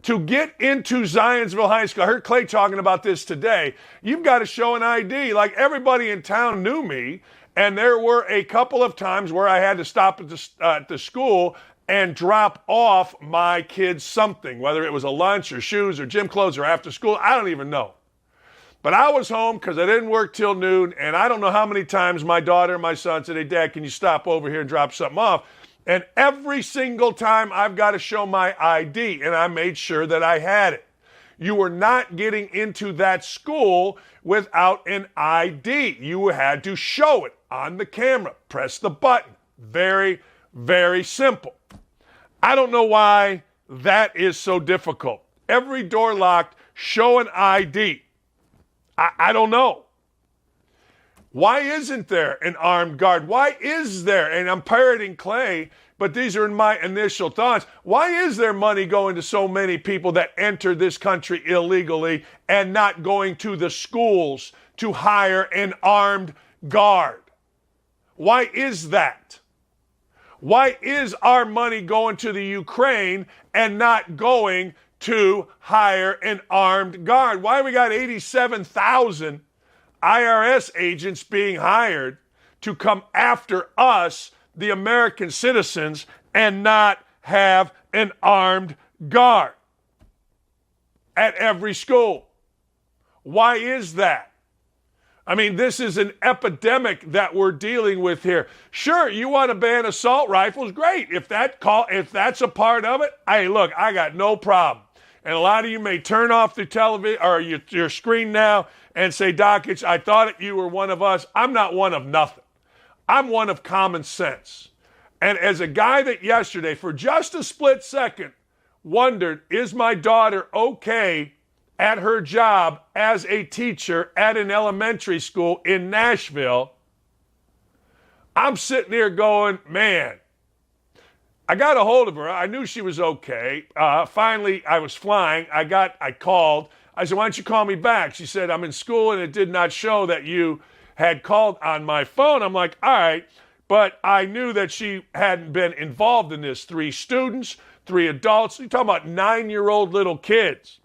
To get into Zionsville High School, I heard Clay talking about this today, you've got to show an ID. Like, everybody in town knew me, and there were a couple of times where I had to stop at the school and drop off my kids something, whether it was a lunch or shoes or gym clothes or after school. I don't even know. But I was home because I didn't work till noon, and I don't know how many times my daughter and my son said, "Hey, Dad, can you stop over here and drop something off?" And every single time I've got to show my ID, and I made sure that I had it. You were not getting into that school without an ID. You had to show it on the camera. Press the button. Very, very simple. I don't know why that is so difficult. Every door locked, show an ID. I don't know. Why isn't there an armed guard? Why is there, and I'm parroting Clay, but these are in my initial thoughts, why is there money going to so many people that enter this country illegally and not going to the schools to hire an armed guard? Why is that? Why is our money going to the Ukraine and not going to hire an armed guard? Why we got 87,000 IRS agents being hired to come after us, the American citizens, and not have an armed guard at every school? Why is that? I mean, this is an epidemic that we're dealing with here. Sure, you want to ban assault rifles? Great. If that's a part of it, hey, look, I got no problem. And a lot of you may turn off the television or your screen now and say, Dakich, I thought you were one of us. I'm not one of nothing. I'm one of common sense. And as a guy that yesterday, for just a split second, wondered, is my daughter okay at her job as a teacher at an elementary school in Nashville? I'm sitting here going, man, I got a hold of her. I knew she was okay. Finally, I was flying. I called. I said, why don't you call me back? She said, I'm in school and it did not show that you had called on my phone. I'm like, all right. But I knew that she hadn't been involved in this. 3 students, 3 adults. You're talking about 9-year-old little kids.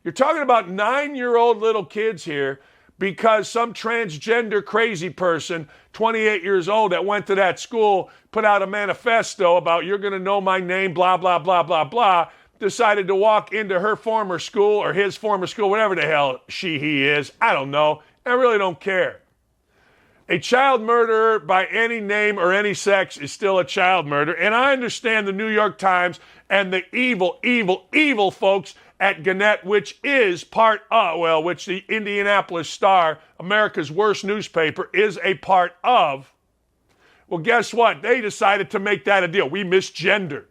You're talking about 9-year-old little kids here because some transgender crazy person, 28 years old, that went to that school, put out a manifesto about you're going to know my name, blah, blah, blah, blah, blah, decided to walk into her former school or his former school, whatever the hell he is. I don't know. I really don't care. A child murderer by any name or any sex is still a child murderer. And I understand the New York Times and the evil, evil, evil folks at Gannett, which is part of, which the Indianapolis Star, America's worst newspaper, is a part of. Well, guess what? They decided to make that a deal. We misgendered.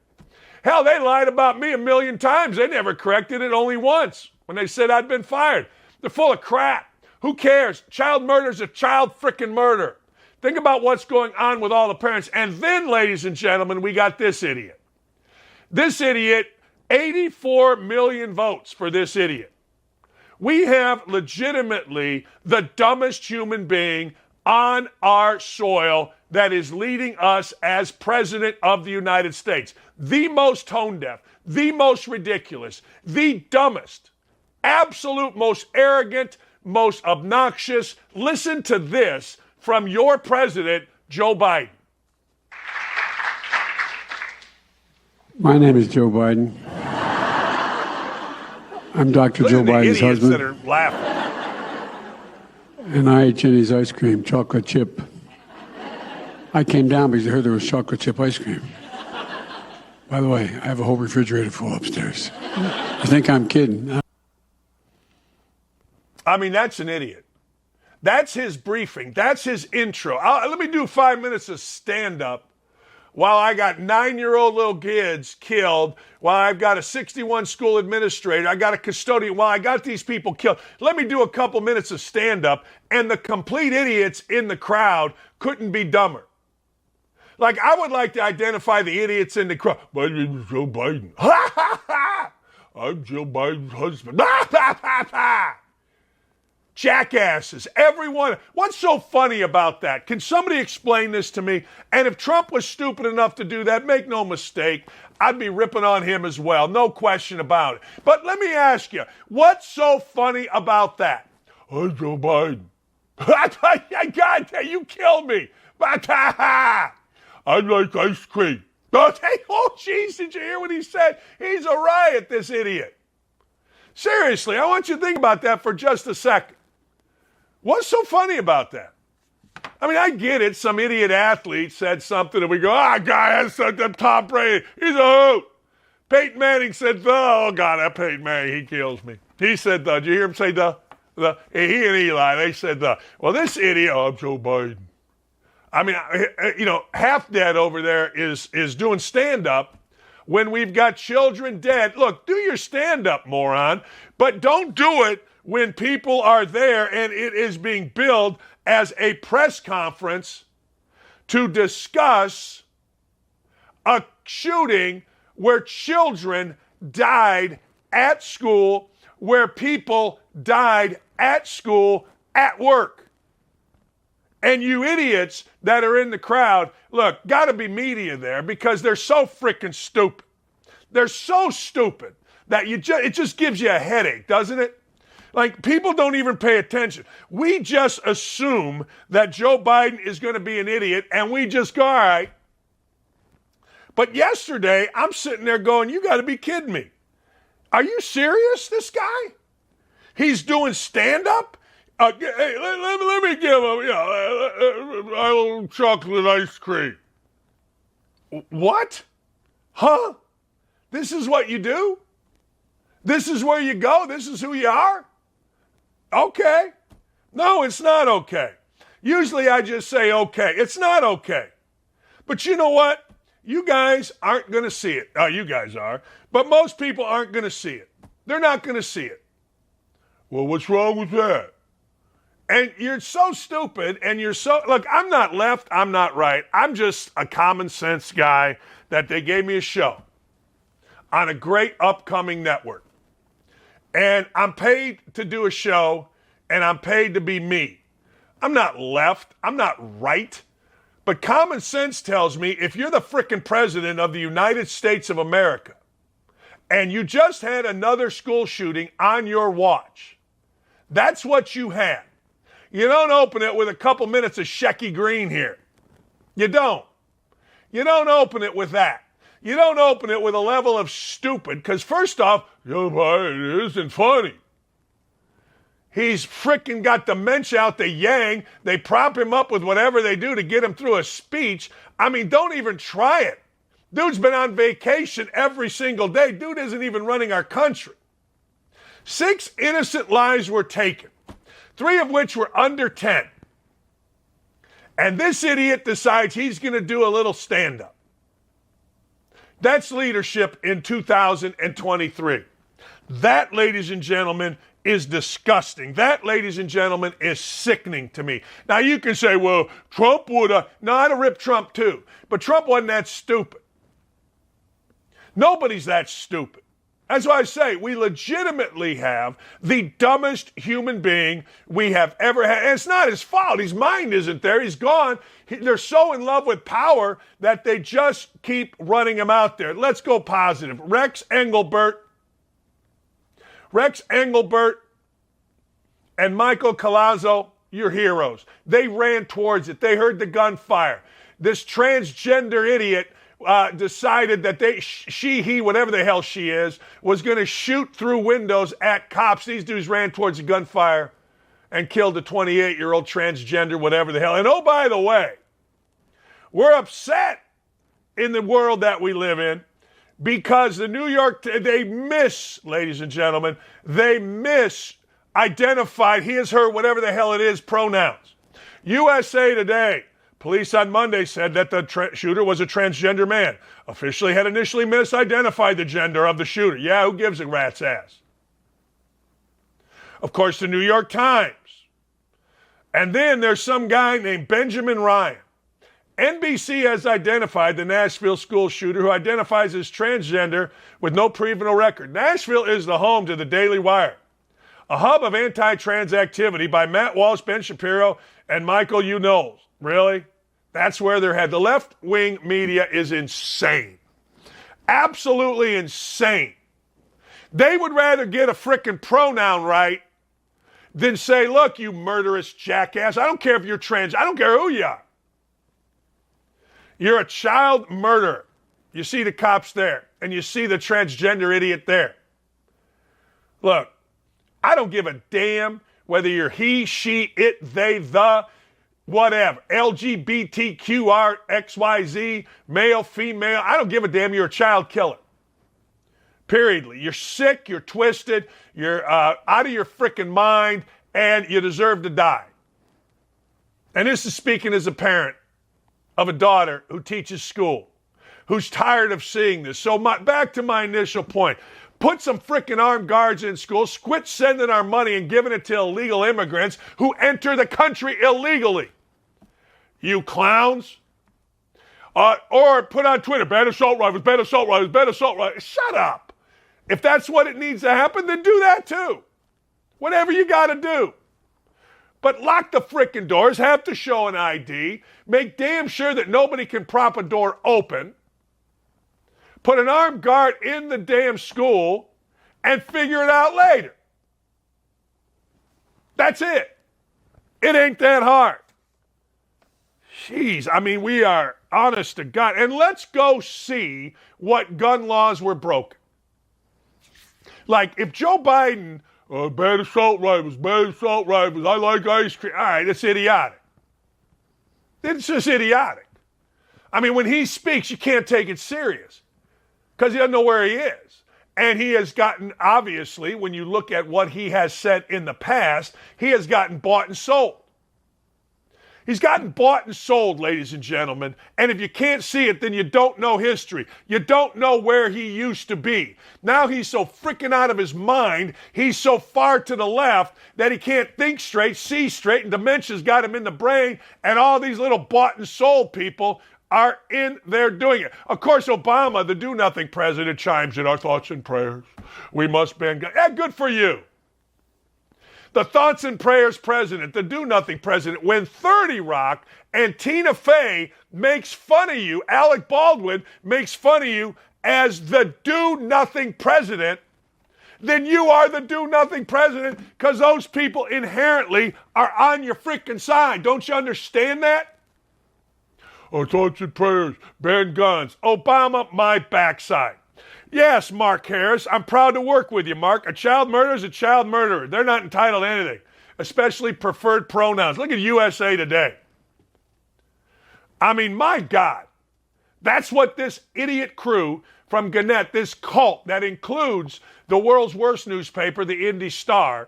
Hell, they lied about me a million times. They never corrected it, only once, when they said I'd been fired. They're full of crap. Who cares? Child murder is a child frickin' murder. Think about what's going on with all the parents. And then, ladies and gentlemen, we got this idiot. This idiot, 84 million votes for this idiot. We have legitimately the dumbest human being on our soil that is leading us as president of the United States. The most tone deaf, the most ridiculous, the dumbest, absolute most arrogant, most obnoxious. Listen to this from your president, Joe Biden. My name is Joe Biden. I'm Dr. Joe Biden's husband. That are laughing. And I ate Jenny's ice cream, chocolate chip. I came down because I heard there was chocolate chip ice cream. By the way, I have a whole refrigerator full upstairs. I think I'm kidding. I mean, that's an idiot. That's his briefing. That's his intro. Let me do 5 minutes of stand-up while I got 9-year-old little kids killed, while I've got a 61 school administrator, I got a custodian, while I got these people killed. Let me do a couple minutes of stand-up, and the complete idiots in the crowd couldn't be dumber. Like, I would like to identify the idiots in the crowd. My name is Joe Biden. Ha, ha, ha! I'm Joe Biden's husband. Ha, ha, ha, ha! Jackasses, everyone. What's so funny about that? Can somebody explain this to me? And if Trump was stupid enough to do that, make no mistake, I'd be ripping on him as well. No question about it. But let me ask you, what's so funny about that? Oh, Joe Biden. God, you killed me. I like ice cream. Oh, jeez, did you hear what he said? He's a riot, this idiot. Seriously, I want you to think about that for just a second. What's so funny about that? I mean, I get it. Some idiot athlete said something and we go, guy, that's Tom Brady. He's a hoot. Peyton Manning said, oh, God, that Peyton Manning, he kills me. He said, did you hear him say the? He and Eli, they said, well, this idiot, I'm Joe Biden. I mean, half dead over there is doing stand-up when we've got children dead. Look, do your stand-up, moron, but don't do it when people are there and it is being billed as a press conference to discuss a shooting where children died at school, where people died at school, at work. And you idiots that are in the crowd, look, got to be media there because they're so freaking stupid. They're so stupid that it just gives you a headache, doesn't it? Like, people don't even pay attention. We just assume that Joe Biden is going to be an idiot, and we just go, all right. But yesterday, I'm sitting there going, you got to be kidding me. Are you serious, this guy? He's doing stand-up? Hey, let me give him, a little chocolate ice cream. What? Huh? This is what you do? This is where you go? This is who you are? Okay. No, it's not okay. Usually I just say okay. It's not okay. But you know what? You guys aren't going to see it. Oh, you guys are. But most people aren't going to see it. They're not going to see it. Well, what's wrong with that? And you're so stupid and you're so... Look, I'm not left. I'm not right. I'm just a common sense guy that they gave me a show on a great upcoming network. And I'm paid to do a show, and I'm paid to be me. I'm not left. I'm not right. But common sense tells me if you're the frickin' president of the United States of America, and you just had another school shooting on your watch, that's what you had. You don't open it with a couple minutes of Shecky Green here. You don't. You don't open it with that. You don't open it with a level of stupid, because first off, Joe Biden isn't funny. He's frickin' got dementia out the yang. They prop him up with whatever they do to get him through a speech. I mean, don't even try it. Dude's been on vacation every single day. Dude isn't even running our country. 6 innocent lives were taken, 3 of which were under 10. And this idiot decides he's going to do a little stand-up. That's leadership in 2023. That, ladies and gentlemen, is disgusting. That, ladies and gentlemen, is sickening to me. Now, you can say, well, Trump would have... No, I'd have ripped Trump too. But Trump wasn't that stupid. Nobody's that stupid. That's why I say we legitimately have the dumbest human being we have ever had. And it's not his fault. His mind isn't there. He's gone. They're so in love with power that they just keep running him out there. Let's go positive. Rex Engelbert and Michael Collazo, you're heroes. They ran towards it. They heard the gunfire. This transgender idiot decided that he, whatever the hell she is, was going to shoot through windows at cops. These dudes ran towards the gunfire and killed a 28-year-old transgender, whatever the hell. And oh, by the way, we're upset in the world that we live in because the New York, ladies and gentlemen, they misidentified his, her, whatever the hell it is, pronouns. USA Today. Police on Monday said that the shooter was a transgender man. Officially had initially misidentified the gender of the shooter. Yeah, who gives a rat's ass? Of course, the New York Times. And then there's some guy named Benjamin Ryan. NBC has identified the Nashville school shooter who identifies as transgender with no criminal record. Nashville is the home to the Daily Wire, a hub of anti-trans activity by Matt Walsh, Ben Shapiro, and Michael U. Knowles. Really? That's where they're headed. The left-wing media is insane. Absolutely insane. They would rather get a frickin' pronoun right than say, look, you murderous jackass. I don't care if you're trans. I don't care who you are. You're a child murderer. You see the cops there, and you see the transgender idiot there. Look, I don't give a damn whether you're he, she, it, they, the, whatever, LGBTQR, XYZ, male, female. I don't give a damn. You're a child killer. Periodly. You're sick, you're twisted, you're out of your freaking mind, and you deserve to die. And this is speaking as a parent of a daughter who teaches school, who's tired of seeing this. So back to my initial point. Put some freaking armed guards in schools, quit sending our money and giving it to illegal immigrants who enter the country illegally. You clowns. Or put on Twitter, ban assault rifles, ban assault rifles, ban assault rifles. Shut up. If that's what it needs to happen, then do that too. Whatever you got to do. But lock the frickin' doors, have to show an ID, make damn sure that nobody can prop a door open, put an armed guard in the damn school, and figure it out later. That's it. It ain't that hard. Jeez, I mean, we are honest to God. And let's go see what gun laws were broken. Like, if Joe Biden, ban assault rifles, I like ice cream. All right, it's idiotic. It's just idiotic. I mean, when he speaks, you can't take it serious because he doesn't know where he is. And he has gotten, obviously, when you look at what he has said in the past, he has gotten bought and sold. He's gotten bought and sold, ladies and gentlemen. And if you can't see it, then you don't know history. You don't know where he used to be. Now he's so freaking out of his mind. He's so far to the left that he can't think straight, see straight, and dementia's got him in the brain. And all these little bought and sold people are in there doing it. Of course, Obama, the do-nothing president, chimes in, our thoughts and prayers. We must ban guns. Yeah, good for you. The thoughts and prayers president, the do-nothing president, when 30 Rock and Tina Fey makes fun of you, Alec Baldwin makes fun of you as the do-nothing president, then you are the do-nothing president because those people inherently are on your freaking side. Don't you understand that? Our thoughts and prayers, ban guns. Obama, my backside. Yes, Mark Harris, I'm proud to work with you, Mark. A child murderer is a child murderer. They're not entitled to anything, especially preferred pronouns. Look at USA Today. I mean, my God, that's what this idiot crew from Gannett, this cult that includes the world's worst newspaper, the Indy Star,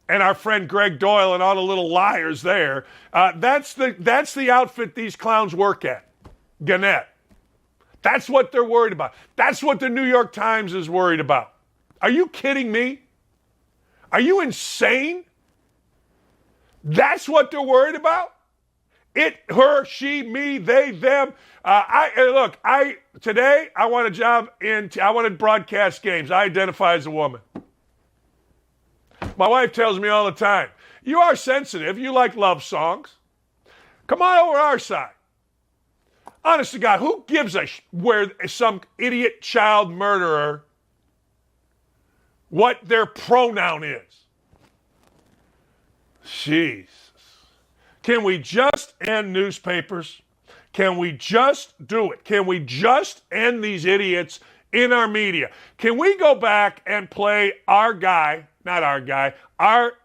and our friend Greg Doyle and all the little liars there, that's the outfit these clowns work at, Gannett. That's what they're worried about. That's what the New York Times is worried about. Are you kidding me? Are you insane? That's what they're worried about? It, her, she, me, they, them. Today I want a job I want to broadcast games. I identify as a woman. My wife tells me all the time, you are sensitive. You like love songs. Come on over our side. Honest to God, who gives a where some idiot child murderer what their pronoun is? Jesus. Can we just end newspapers? Can we just do it? Can we just end these idiots in our media? Can we go back and play our guy, not our guy, our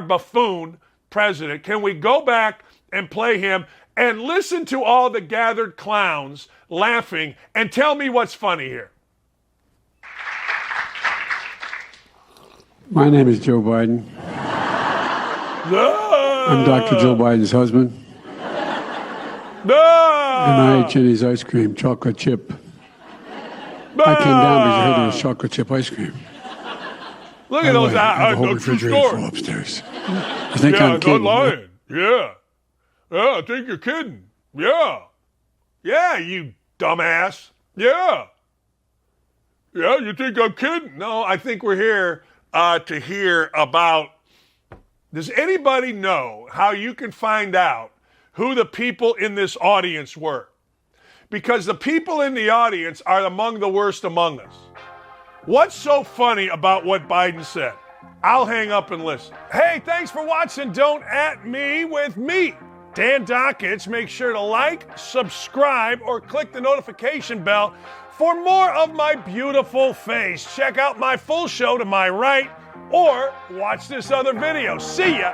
buffoon president? Can we go back and play him and listen to all the gathered clowns laughing and tell me what's funny here? My name is Joe Biden. I'm Dr. Joe Biden's husband. And I ate Jenny's ice cream, chocolate chip. I came down because I heard there was chocolate chip ice cream. Look at those. I have a whole refrigerator full upstairs. I think I'm kidding. Not lying. Yeah. Yeah, I think you're kidding. Yeah. Yeah, you dumbass. Yeah. Yeah, you think I'm kidding? No, I think we're here to hear about. Does anybody know how you can find out who the people in this audience were? Because the people in the audience are among the worst among us. What's so funny about what Biden said? I'll hang up and listen. Hey, thanks for watching Don't At Me with me, Dan Dakich. Make sure to like, subscribe, or click the notification bell for more of my beautiful face. Check out my full show to my right, or watch this other video. See ya.